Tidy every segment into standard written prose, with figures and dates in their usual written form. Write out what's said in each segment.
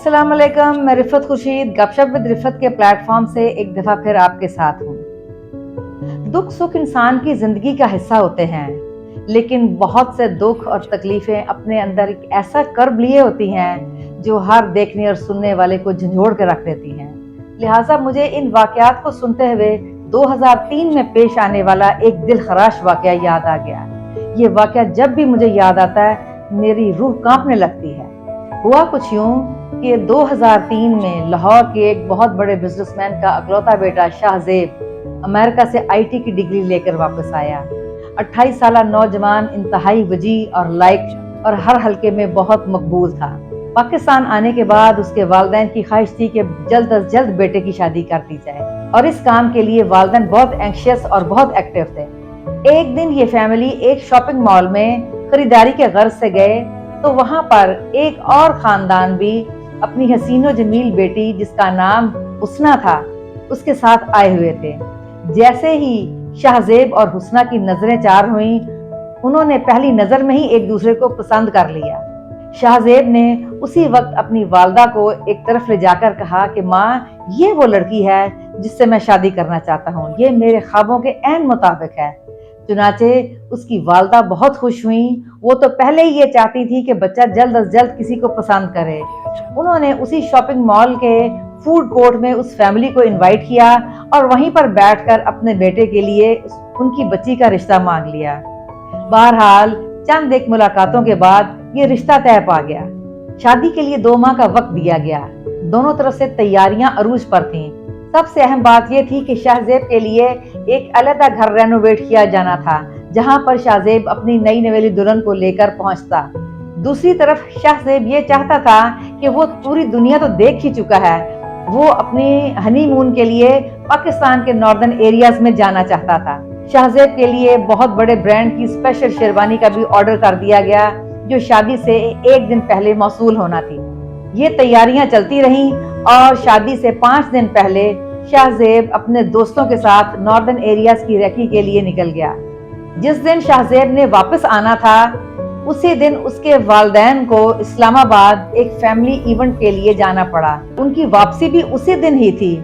अस्सलाम वालेकुम। मैं रिफत खुर्शीद गपशप विद रिफत के प्लेटफॉर्म से एक दफ़ा फिर आपके साथ हूँ। दुख सुख इंसान की ज़िंदगी का हिस्सा होते हैं, लेकिन बहुत से दुख और तकलीफ़ें अपने अंदर एक ऐसा कर्ब लिए होती हैं जो हर देखने और सुनने वाले को झंझोड़ कर रख देती हैं। लिहाजा मुझे इन वाक़यात को सुनते हुए 2003 में पेश आने वाला एक दिलखराश वाक़या याद आ गया। ये वाक़या जब भी मुझे याद आता है मेरी रूह कांपने लगती है। हुआ कुछ यूं कि 2003 में लाहौर के एक बहुत बड़े बिजनेसमैन का अकलौता बेटा शाहजेब अमेरिका से आईटी की डिग्री लेकर वापस आया। 28 साल नौजवान इंतहाई वजी और लाइक और हर हलके में बहुत मकबूल था। पाकिस्तान आने के बाद उसके वालिदैन की ख्वाहिश थी कि जल्द अज जल्द बेटे की शादी कर दी जाए और इस काम के लिए वालिदैन बहुत एंशियस और बहुत एक्टिव थे। एक दिन ये फैमिली एक शॉपिंग मॉल में खरीदारी के गर्ज से गए तो वहां पर एक और खानदान भी अपनी हसीनो जमील बेटी जिसका नाम हुस्ना था उसके साथ आए हुए थे। जैसे ही शाहजेब और हुस्ना की नजरें चार हुईं, उन्होंने पहली नजर में ही एक दूसरे को पसंद कर लिया। शाहजेब ने उसी वक्त अपनी वालदा को एक तरफ ले जाकर कहा कि माँ, ये वो लड़की है जिससे मैं शादी करना चाहता हूँ, ये मेरे ख्वाबों के ऐन मुताबिक है। चुनाचे उसकी वालदा बहुत खुश हुई। वो तो पहले ही ये चाहती थी कि बच्चा जल्द अज जल्द किसी को पसंद करे। उन्होंने उसी शॉपिंग मॉल के फूड कोर्ट में उस फैमिली को इनवाइट किया और वहीं पर बैठकर अपने बेटे के लिए उनकी बच्ची का रिश्ता मांग लिया। बहरहाल चंद एक मुलाकातों के बाद ये रिश्ता तय पा गया। शादी के लिए 2 माह का वक्त दिया गया। दोनों तरफ से तैयारियां अरूज पर थीं। सबसे अहम बात यह थी कि शाहजेब के लिए एक अलग घर रेनोवेट किया जाना था, जहां पर शाहजेब अपनी नई नवेली दुल्हन को लेकर पहुंचता। दूसरी तरफ शाहजेब ये चाहता था कि वो पूरी दुनिया तो देख ही चुका है, वो अपनी हनीमून के लिए पाकिस्तान के नॉर्दर्न एरियाज में जाना चाहता था। शाहजेब के लिए बहुत बड़े ब्रांड की स्पेशल शेरवानी का भी ऑर्डर कर दिया गया जो शादी से एक दिन पहले मौसूल होना थी। ये तैयारियां चलती रहीं और शादी से 5 दिन पहले शाहजेब अपने दोस्तों के साथ नॉर्दर्न एरियाज की रेकी के लिए निकल गया। जिस दिन शाहजेब ने वापस आना था उसी दिन उसके वालिदैन को इस्लामाबाद एक फैमिली इवेंट के लिए जाना पड़ा। उनकी वापसी भी उसी दिन ही थी।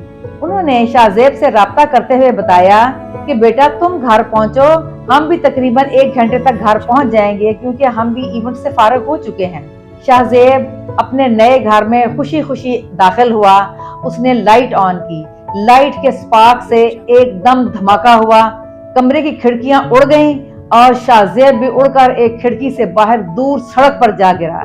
उन्होंने शाहजेब से राब्ता करते हुए बताया कि बेटा तुम घर पहुंचो, हम भी तकरीबन 1 घंटे तक घर पहुंच जाएंगे क्योंकि हम भी इवेंट से फारिग हो चुके हैं। शाहजेब अपने नए घर में खुशी खुशी दाखिल हुआ। उसने लाइट ऑन की। लाइट के स्पार्क से एकदम धमाका हुआ, कमरे की खिड़कियां उड़ गईं और शाहजेब भी उड़कर एक खिड़की से बाहर दूर सड़क पर जा गिरा।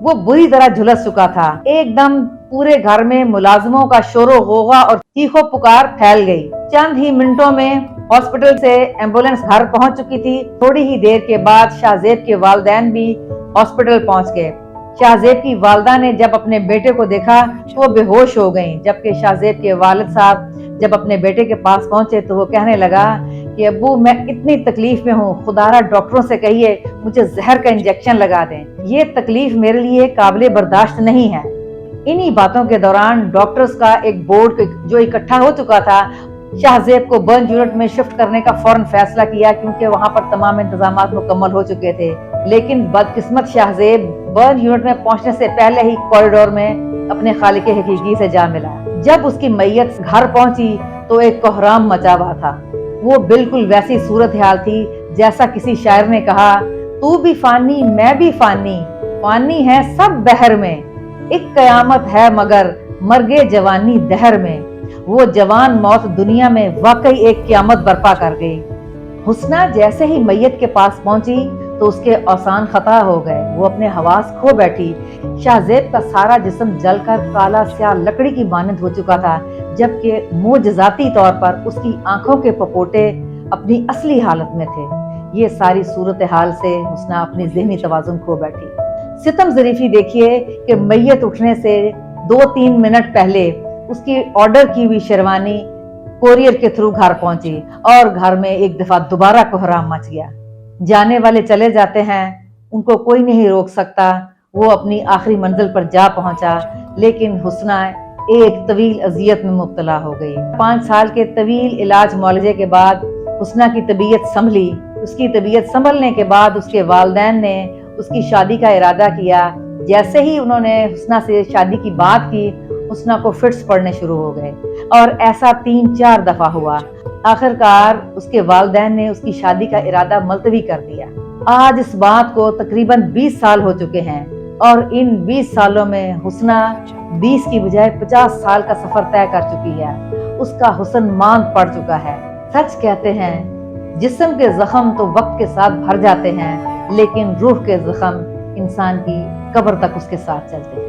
वो बुरी तरह झुलस चुका था। एकदम पूरे घर में मुलाजिमों का शोरो गोगा और चीखो पुकार फैल गई। चंद ही मिनटों में हॉस्पिटल से एम्बुलेंस घर पहुंच चुकी थी। थोड़ी ही देर के बाद शाहजेब के वालिदैन भी हॉस्पिटल पहुंच गए। शाहजेब की वालदा ने जब अपने बेटे को देखा तो वो बेहोश हो गईं, जबकि शाहजेब के वालिद साहब जब अपने बेटे के पास पहुंचे तो वो कहने लगा कि अब्बू, मैं इतनी तकलीफ में हूँ, खुदारा डॉक्टरों से कहिए मुझे जहर का इंजेक्शन लगा दें, ये तकलीफ मेरे लिए काबिले बर्दाश्त नहीं है। इन्हीं बातों के दौरान डॉक्टर्स का एक बोर्ड जो इकट्ठा हो चुका था शाहजेब को बर्न यूनिट में शिफ्ट करने का फौरन फैसला किया क्योंकि वहां पर तमाम इंतजामात मुकम्मल हो चुके थे। लेकिन बदकिस्मत शाहजेब बर्न यूनिट में पहुंचने से पहले ही कॉरिडोर में अपने खालिक हकीकी से जा मिला। जब उसकी मैयत घर पहुंची तो एक कोहराम मचा हुआ था। वो बिल्कुल वैसी सूरत हाल थी जैसा किसी शायर ने कहा, तू भी फानी मैं भी फानी, फानी है सब बहर में, एक कयामत है मगर मरगे जवानी दहर में। वो जवान मौत दुनिया में वाकई एक क़यामत बर्पा कर गई। हुस्ना जैसे ही मैयत के पास पहुंची तो उसके औसान खता हो गए। वो अपने हवास खो बैठी। शाहजेब का सारा जिस्म जलकर काला स्याह लकड़ी की मानंद हो चुका था, जबकि मोजजाती तौर पर उसकी आंखों के पपोटे अपनी असली हालत में थे। ये सारी सूरत हाल से हुस्ना अपनी ज़हनी तवाज़ुन खो बैठी। सितम ज़रीफी देखिए कि मैयत उठने से 2-3 मिनट पहले उसकी ऑर्डर की हुई शेरवानी कोरियर के थ्रू घर पहुंची और घर में एक दफा दोबारा कोहराम मच गया। जाने वाले चले जाते हैं, उनको कोई नहीं रोक सकता। वो अपनी आखिरी मंजिल पर जा पहुंचा, लेकिन हुस्ना एक तवील अजियत में मुब्तला हो गई। 5 साल के तवील इलाज मुआलजे के बाद हुस्ना की तबीयत संभली। उसकी तबीयत संभलने के बाद उसके वालिदैन ने उसकी शादी का इरादा किया जैसे ही उन्होंने हुस्ना से शादी की बात की, हुस्ना को फिट्स पड़ने शुरू हो गए और ऐसा 3-4 दफा हुआ। आखिरकार उसके वालिदैन ने उसकी शादी का इरादा मुलतवी कर दिया। आज इस बात को तकरीबन 20 साल हो चुके हैं और इन 20 सालों में हुस्ना 20 की बजाय 50 साल का सफर तय कर चुकी है। उसका हुस्न मांद पड़ चुका है। सच कहते हैं, जिस्म के जख्म तो वक्त के साथ भर जाते हैं, लेकिन रूह के जख्म इंसान की कब्र तक उसके साथ चलते हैं।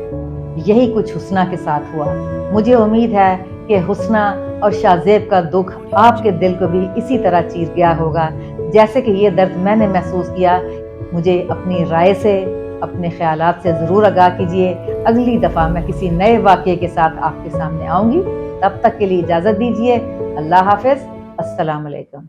यही कुछ हुस्ना के साथ हुआ। मुझे उम्मीद है कि हुस्ना और शाहजेब का दुख आपके दिल को भी इसी तरह चीर गया होगा जैसे कि ये दर्द मैंने महसूस किया। मुझे अपनी राय से, अपने ख्यालात से ज़रूर आगाह कीजिए। अगली दफ़ा मैं किसी नए वाक़ये के साथ आपके सामने आऊँगी। तब तक के लिए इजाज़त दीजिए। अल्लाह हाफ़िज़। अस्सलाम वालेकुम।